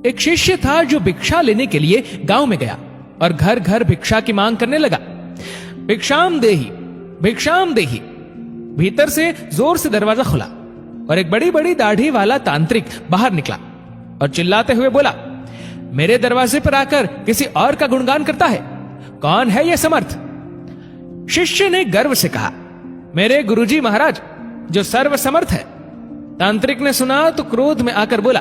एक शिष्य था जो भिक्षा लेने के लिए गांव में गया और घर घर भिक्षा की मांग करने लगा। भिक्षाम देही, भिक्षाम देही। भीतर से जोर से दरवाजा खुला और एक बड़ी बड़ी दाढ़ी वाला तांत्रिक बाहर निकला और चिल्लाते हुए बोला, मेरे दरवाजे पर आकर किसी और का गुणगान करता है, कौन है यह समर्थ? शिष्य ने गर्व से कहा, मेरे गुरुजी महाराज जो सर्व समर्थ है। तांत्रिक ने सुना तो क्रोध में आकर बोला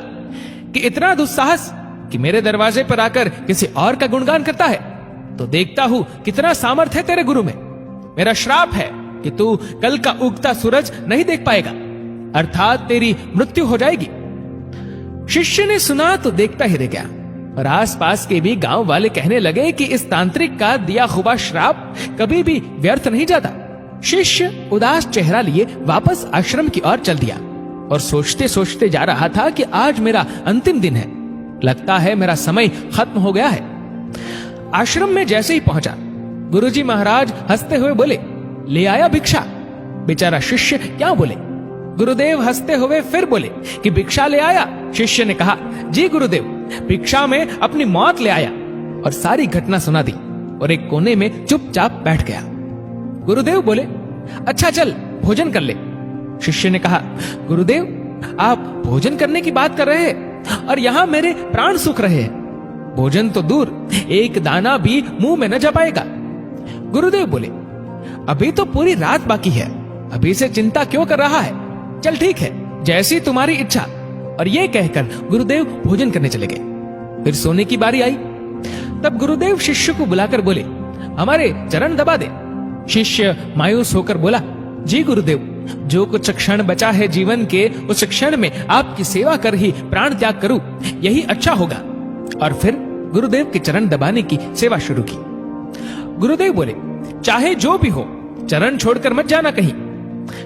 कि इतना दुस्साहस कि मेरे दरवाजे पर आकर किसी और का गुणगान करता है, तो देखता हूं कितना सामर्थ्य है तेरे गुरु में। मेरा श्राप है कि तू कल का उगता सूरज नहीं देख पाएगा, अर्थात तेरी मृत्यु हो जाएगी। शिष्य ने सुना तो देखता ही रह गया और आसपास के भी गांव वाले कहने लगे कि इस तांत्रिक का दिया हुआ श्राप कभी भी व्यर्थ नहीं जाता। शिष्य उदास चेहरा लिए वापस आश्रम की ओर चल दिया और सोचते सोचते जा रहा था कि आज मेरा अंतिम दिन है, लगता है मेरा समय खत्म हो गया है। आश्रम में जैसे ही पहुंचा, गुरुजी महाराज हंसते हुए बोले, ले आया भिक्षा? बेचारा शिष्य क्या बोले। गुरुदेव हंसते हुए फिर बोले कि भिक्षा ले आया? शिष्य ने कहा, जी गुरुदेव, भिक्षा में अपनी मौत ले आया, और सारी घटना सुना दी और एक कोने में चुपचाप बैठ गया। गुरुदेव बोले, अच्छा चल भोजन कर ले। शिष्य ने कहा, गुरुदेव आप भोजन करने की बात कर रहे हैं और यहाँ मेरे प्राण सूख रहे हैं। भोजन तो दूर, एक दाना भी मुंह में न जा पाएगा। गुरुदेव बोले, अभी तो पूरी रात बाकी है, अभी से चिंता क्यों कर रहा है? चल ठीक है, जैसी तुम्हारी इच्छा। और ये कहकर गुरुदेव भोजन करने चले गए। फिर सोने की बारी आई, तब गुरुदेव शिष्य को बुलाकर बोले, हमारे चरण दबा दे। शिष्य मायूस होकर बोला, जी गुरुदेव, जो कुछ क्षण बचा है जीवन के, उस क्षण में आपकी सेवा कर ही प्राण त्याग करूं, यही अच्छा होगा। और फिर गुरुदेव के चरण दबाने की सेवा शुरू की। गुरुदेव बोले, चाहे जो भी हो, चरण छोड़कर मत जाना कहीं।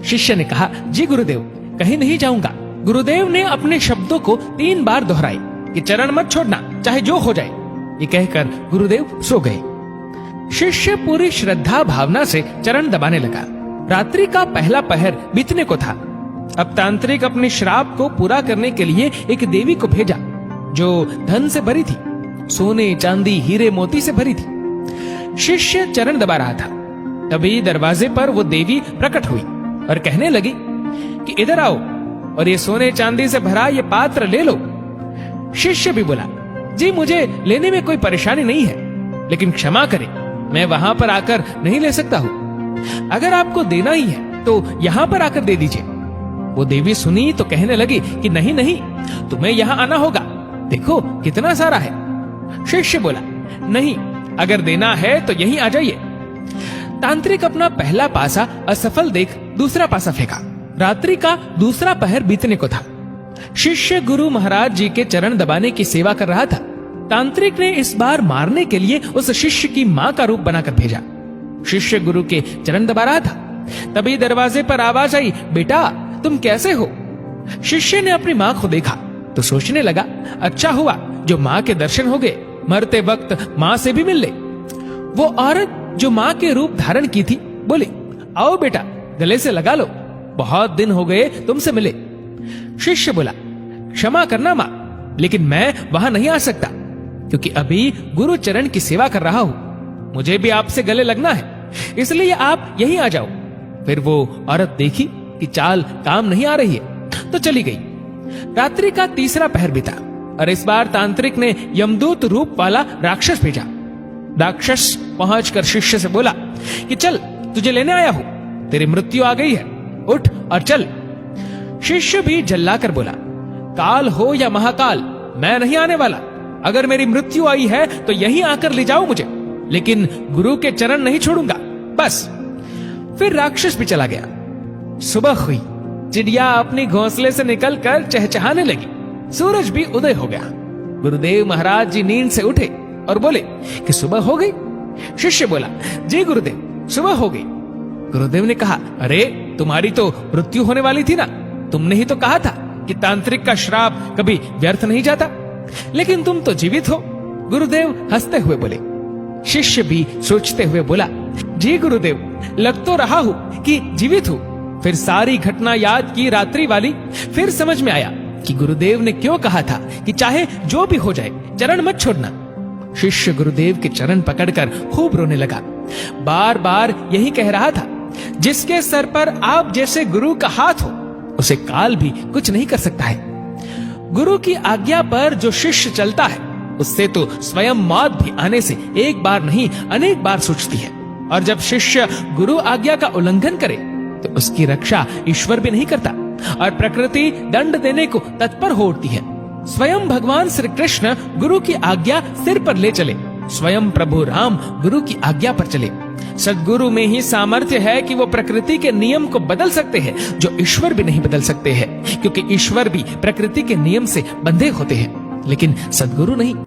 शिष्य ने कहा, जी गुरुदेव, कहीं नहीं जाऊंगा। गुरुदेव ने अपने शब्दों को 3 बार दोहराए कि चरण मत छोड़ना, चाहे जो हो जाए। ये कहकर गुरुदेव सो गए। शिष्य पूरी श्रद्धा भावना से चरण दबाने लगा। रात्रि का पहला पहर बीतने को था। अब तांत्रिक अपने श्राप को पूरा करने के लिए एक देवी को भेजा जो धन से भरी थी, सोने चांदी हीरे मोती से भरी थी। शिष्य चरण दबा रहा था, तभी दरवाजे पर वो देवी प्रकट हुई और कहने लगी कि इधर आओ और ये सोने चांदी से भरा ये पात्र ले लो। शिष्य भी बोला, जी मुझे लेने में कोई परेशानी नहीं है, लेकिन क्षमा करें, मैं वहां पर आकर नहीं ले सकता हूं। अगर आपको देना ही है तो यहाँ पर आकर दे दीजिए। वो देवी सुनी तो कहने लगी कि नहीं नहीं, तुम्हें यहाँ आना होगा, देखो कितना सारा है। शिष्य बोला, नहीं, अगर देना है तो यहीं आ जाइए। तांत्रिक अपना पहला पासा असफल देख दूसरा पासा फेंका। रात्रि का दूसरा पहर बीतने को था। शिष्य गुरु महाराज जी के चरण दबाने की सेवा कर रहा था। तांत्रिक ने इस बार मारने के लिए उस शिष्य की मां का रूप बनाकर भेजा। शिष्य गुरु के चरण दबा रहा था, तभी दरवाजे पर आवाज आई, बेटा तुम कैसे हो? शिष्य ने अपनी मां को देखा तो सोचने लगा, अच्छा हुआ जो मां के दर्शन हो गए, मरते वक्त मां से भी मिल ले। वो औरत जो मां के रूप धारण की थी बोली, आओ बेटा गले से लगा लो, बहुत दिन हो गए तुमसे मिले। शिष्य बोला, क्षमा करना मां, लेकिन मैं वहां नहीं आ सकता क्योंकि अभी गुरु चरण की सेवा कर रहा हूं, मुझे भी आपसे गले लगना है, इसलिए आप यहीं आ जाओ। फिर वो औरत देखी कि चाल काम नहीं आ रही है तो चली गई। रात्रि का तीसरा पहर बीता और इस बार तांत्रिक ने यमदूत रूप वाला राक्षस भेजा। राक्षस पहुंचकर शिष्य से बोला कि चल तुझे लेने आया हूं, तेरी मृत्यु आ गई है, उठ और चल। शिष्य भी जल्लाकर बोला, काल हो या महाकाल, मैं नहीं आने वाला। अगर मेरी मृत्यु आई है तो यहीं आकर ले जाओ मुझे, लेकिन गुरु के चरण नहीं छोड़ूंगा, बस। फिर राक्षस भी चला गया। सुबह हुई, चिड़िया अपनी घोंसले से निकलकर चहचहाने लगी, सूरज भी उदय हो गया। गुरुदेव महाराज जी नींद से उठे और बोले कि सुबह हो गई। शिष्य बोला, जी गुरुदेव सुबह हो गई। गुरुदेव ने कहा, अरे तुम्हारी तो मृत्यु होने वाली थी ना, तुमने ही तो कहा था कि तांत्रिक का श्राप कभी व्यर्थ नहीं जाता, लेकिन तुम तो जीवित हो। गुरुदेव हंसते हुए बोले। शिष्य भी सोचते हुए बोला, जी गुरुदेव लग तो रहा हूं कि जीवित हूं। फिर सारी घटना याद की रात्रि वाली, फिर समझ में आया कि गुरुदेव ने क्यों कहा था कि चाहे जो भी हो जाए चरण मत छोड़ना। शिष्य गुरुदेव के चरण पकड़कर खूब रोने लगा। बार बार यही कह रहा था, जिसके सर पर आप जैसे गुरु का हाथ हो उसे काल भी कुछ नहीं कर सकता है। गुरु की आज्ञा पर जो शिष्य चलता है उससे तो स्वयं मौत भी आने से एक बार नहीं अनेक बार सोचती है। और जब शिष्य गुरु आज्ञा का उल्लंघन करे तो उसकी रक्षा ईश्वर भी नहीं करता और प्रकृति दंड देने को तत्पर हो उठती है। स्वयं भगवान श्री कृष्ण गुरु की आज्ञा सिर पर ले चले, स्वयं प्रभु राम गुरु की आज्ञा पर चले। सद्गुरु में ही सामर्थ्य है कि वो प्रकृति के नियम को बदल सकते हैं जो ईश्वर भी नहीं बदल सकते हैं, क्योंकि ईश्वर भी प्रकृति के नियम से बंधे होते हैं लेकिन सद्गुरु नहीं।